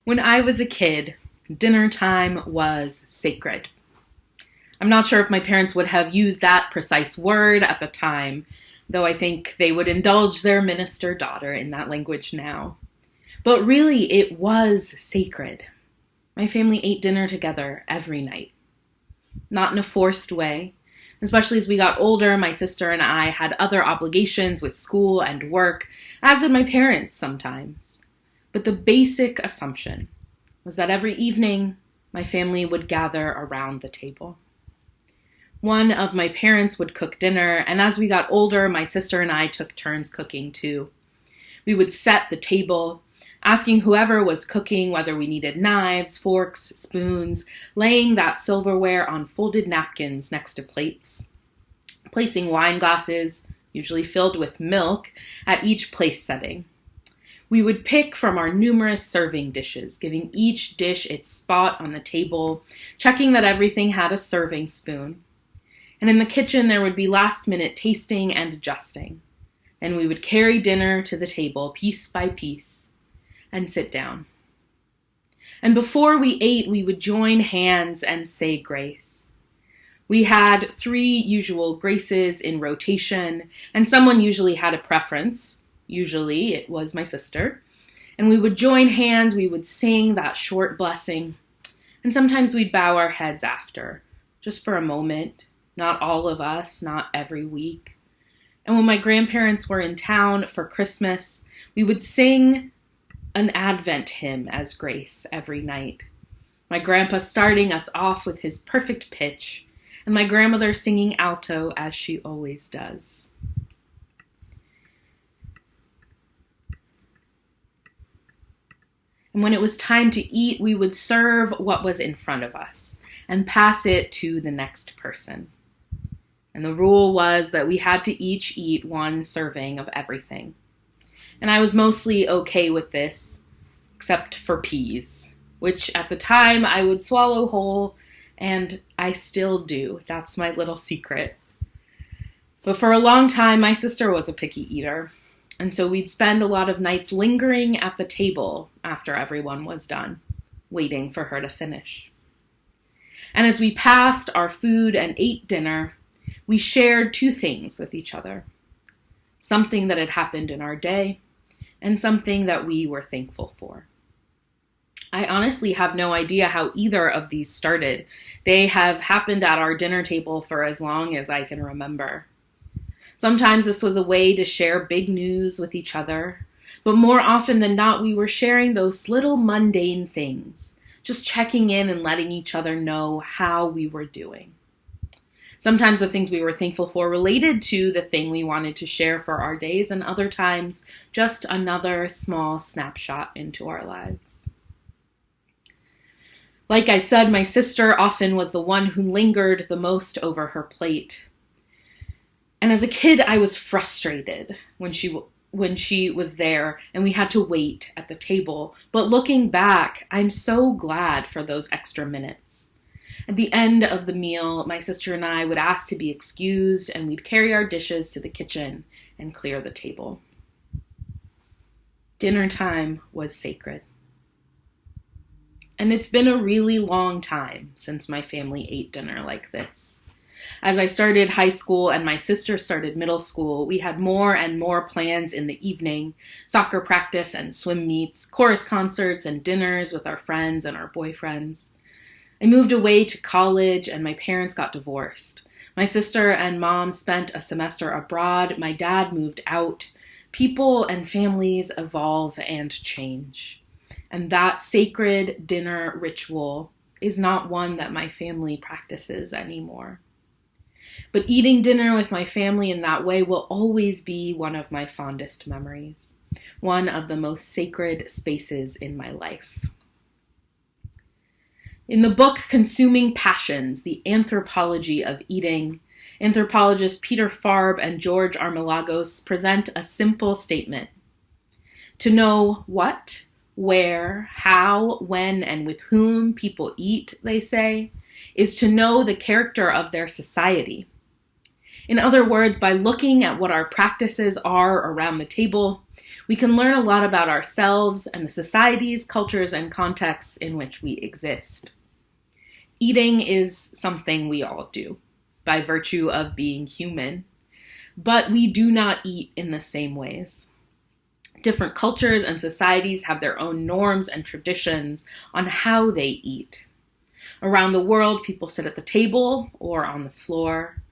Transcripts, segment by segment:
When I was a kid, dinner time was sacred. I'm not sure if my parents would have used that precise word at the time, though I think they would indulge their minister daughter in that language now. But really, it was sacred. My family ate dinner together every night. Not in a forced way. Especially as we got older, my sister and I had other obligations with school and work, as did my parents sometimes. But the basic assumption was that every evening, my family would gather around the table. One of my parents would cook dinner, and as we got older, my sister and I took turns cooking too. We would set the table, asking whoever was cooking whether we needed knives, forks, spoons, laying that silverware on folded napkins next to plates, placing wine glasses, usually filled with milk, at each place setting. We would pick from our numerous serving dishes, giving each dish its spot on the table, checking that everything had a serving spoon. And in the kitchen, there would be last-minute tasting and adjusting. Then we would carry dinner to the table, piece by piece, and sit down. And before we ate, we would join hands and say grace. We had 3 usual graces in rotation, and someone usually had a preference. Usually it was my sister. And we would join hands, we would sing that short blessing, and sometimes we'd bow our heads after, just for a moment. Not all of us, not every week. And when my grandparents were in town for Christmas, we would sing an Advent hymn as grace every night. My grandpa starting us off with his perfect pitch, and my grandmother singing alto as she always does. And when it was time to eat, we would serve what was in front of us and pass it to the next person. And the rule was that we had to each eat 1 serving of everything. And I was mostly okay with this, except for peas, which at the time I would swallow whole, and I still do. That's my little secret. But for a long time, my sister was a picky eater. And so we'd spend a lot of nights lingering at the table after everyone was done, waiting for her to finish. And as we passed our food and ate dinner, we shared 2 things with each other. Something that had happened in our day, and something that we were thankful for. I honestly have no idea how either of these started. They have happened at our dinner table for as long as I can remember. Sometimes this was a way to share big news with each other, but more often than not, we were sharing those little mundane things, just checking in and letting each other know how we were doing. Sometimes the things we were thankful for related to the thing we wanted to share for our days, and other times just another small snapshot into our lives. Like I said, my sister often was the one who lingered the most over her plate. And as a kid, I was frustrated when she was there and we had to wait at the table. But looking back, I'm so glad for those extra minutes. At the end of the meal, my sister and I would ask to be excused, and we'd carry our dishes to the kitchen and clear the table. Dinner time was sacred. And it's been a really long time since my family ate dinner like this. As I started high school and my sister started middle school, we had more and more plans in the evening: soccer practice and swim meets, chorus concerts and dinners with our friends and our boyfriends. I moved away to college and my parents got divorced. My sister and mom spent a semester abroad. My dad moved out. People and families evolve and change. And that sacred dinner ritual is not one that my family practices anymore. But eating dinner with my family in that way will always be one of my fondest memories, one of the most sacred spaces in my life. In the book Consuming Passions, The Anthropology of Eating, anthropologists Peter Farb and George Armelagos present a simple statement. To know what, where, how, when, and with whom people eat, they say, is to know the character of their society. In other words, by looking at what our practices are around the table, we can learn a lot about ourselves and the societies, cultures, and contexts in which we exist. Eating is something we all do, by virtue of being human, but we do not eat in the same ways. Different cultures and societies have their own norms and traditions on how they eat. Around the world, people sit at the table or on the floor.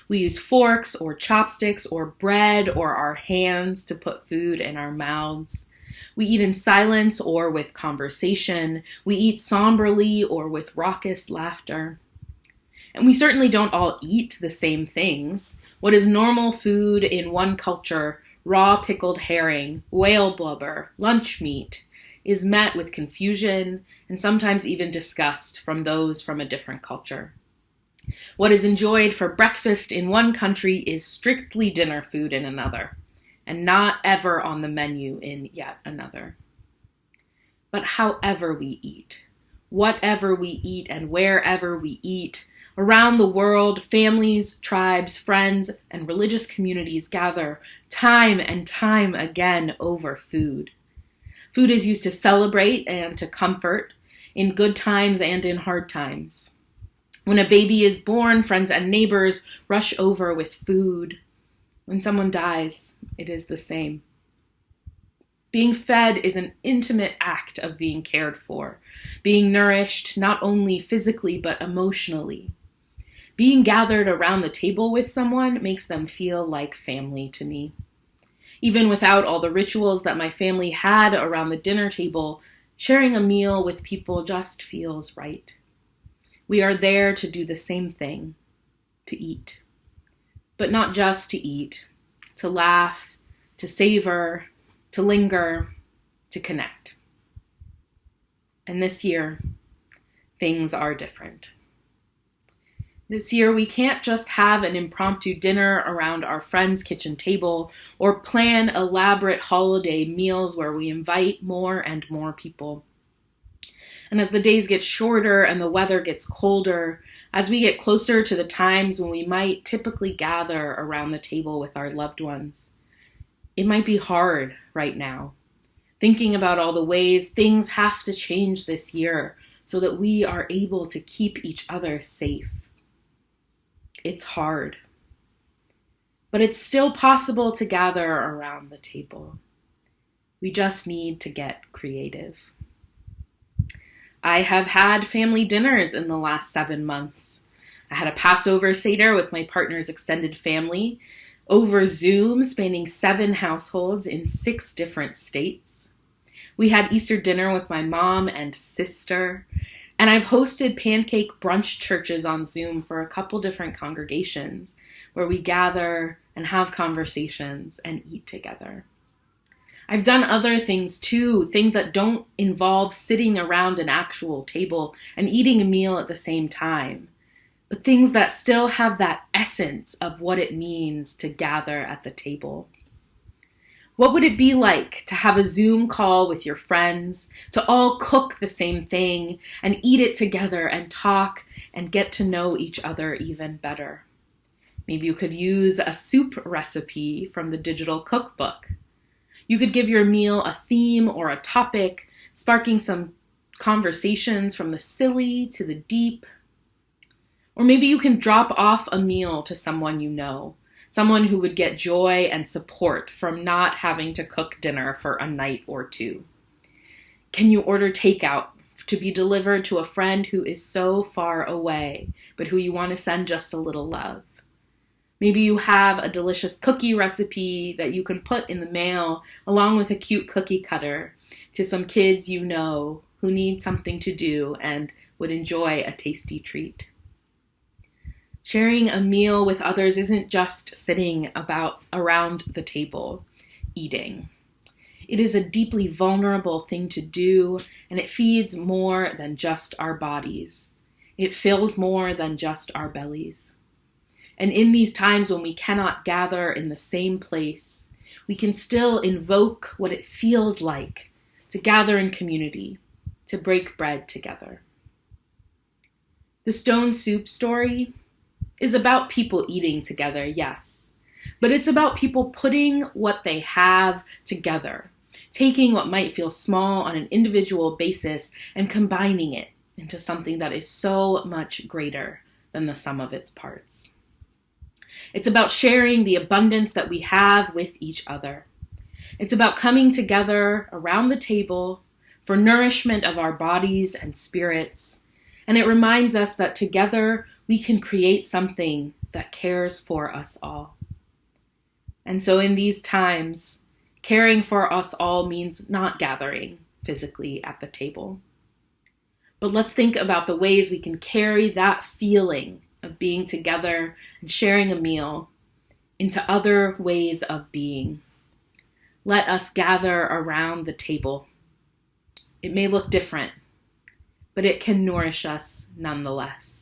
We use forks or chopsticks or bread or our hands to put food in our mouths. We eat in silence or with conversation. We eat somberly or with raucous laughter. And we certainly don't all eat the same things. What is normal food in one culture, raw pickled herring, whale blubber, lunch meat, is met with confusion and sometimes even disgust from those from a different culture. What is enjoyed for breakfast in one country is strictly dinner food in another, and not ever on the menu in yet another. But however we eat, whatever we eat, and wherever we eat, around the world, families, tribes, friends, and religious communities gather time and time again over food. Food is used to celebrate and to comfort in good times and in hard times. When a baby is born, friends and neighbors rush over with food. When someone dies, it is the same. Being fed is an intimate act of being cared for, being nourished not only physically but emotionally. Being gathered around the table with someone makes them feel like family to me. Even without all the rituals that my family had around the dinner table, sharing a meal with people just feels right. We are there to do the same thing, to eat. But not just to eat, to laugh, to savor, to linger, to connect. And this year, things are different. This year, we can't just have an impromptu dinner around our friend's kitchen table or plan elaborate holiday meals where we invite more and more people. And as the days get shorter and the weather gets colder, as we get closer to the times when we might typically gather around the table with our loved ones, it might be hard right now, thinking about all the ways things have to change this year so that we are able to keep each other safe. It's hard, but it's still possible to gather around the table. We just need to get creative. I have had family dinners in the last 7 months. I had a Passover Seder with my partner's extended family over Zoom, spanning 7 households in 6 different states. We had Easter dinner with my mom and sister, and I've hosted pancake brunch churches on Zoom for a couple different congregations where we gather and have conversations and eat together. I've done other things too, things that don't involve sitting around an actual table and eating a meal at the same time, but things that still have that essence of what it means to gather at the table. What would it be like to have a Zoom call with your friends, to all cook the same thing and eat it together and talk and get to know each other even better? Maybe you could use a soup recipe from the digital cookbook. You could give your meal a theme or a topic, sparking some conversations from the silly to the deep. Or maybe you can drop off a meal to someone you know, someone who would get joy and support from not having to cook dinner for a night or two. Can you order takeout to be delivered to a friend who is so far away, but who you want to send just a little love? Maybe you have a delicious cookie recipe that you can put in the mail along with a cute cookie cutter to some kids you know who need something to do and would enjoy a tasty treat. Sharing a meal with others isn't just sitting around the table eating. It is a deeply vulnerable thing to do, and it feeds more than just our bodies. It fills more than just our bellies. And in these times when we cannot gather in the same place, we can still invoke what it feels like to gather in community, to break bread together. The stone soup story is about people eating together, yes. But it's about people putting what they have together, taking what might feel small on an individual basis and combining it into something that is so much greater than the sum of its parts. It's about sharing the abundance that we have with each other. It's about coming together around the table for nourishment of our bodies and spirits. And it reminds us that together we can create something that cares for us all. And so in these times, caring for us all means not gathering physically at the table. But let's think about the ways we can carry that feeling of being together and sharing a meal into other ways of being. Let us gather around the table. It may look different, but it can nourish us nonetheless.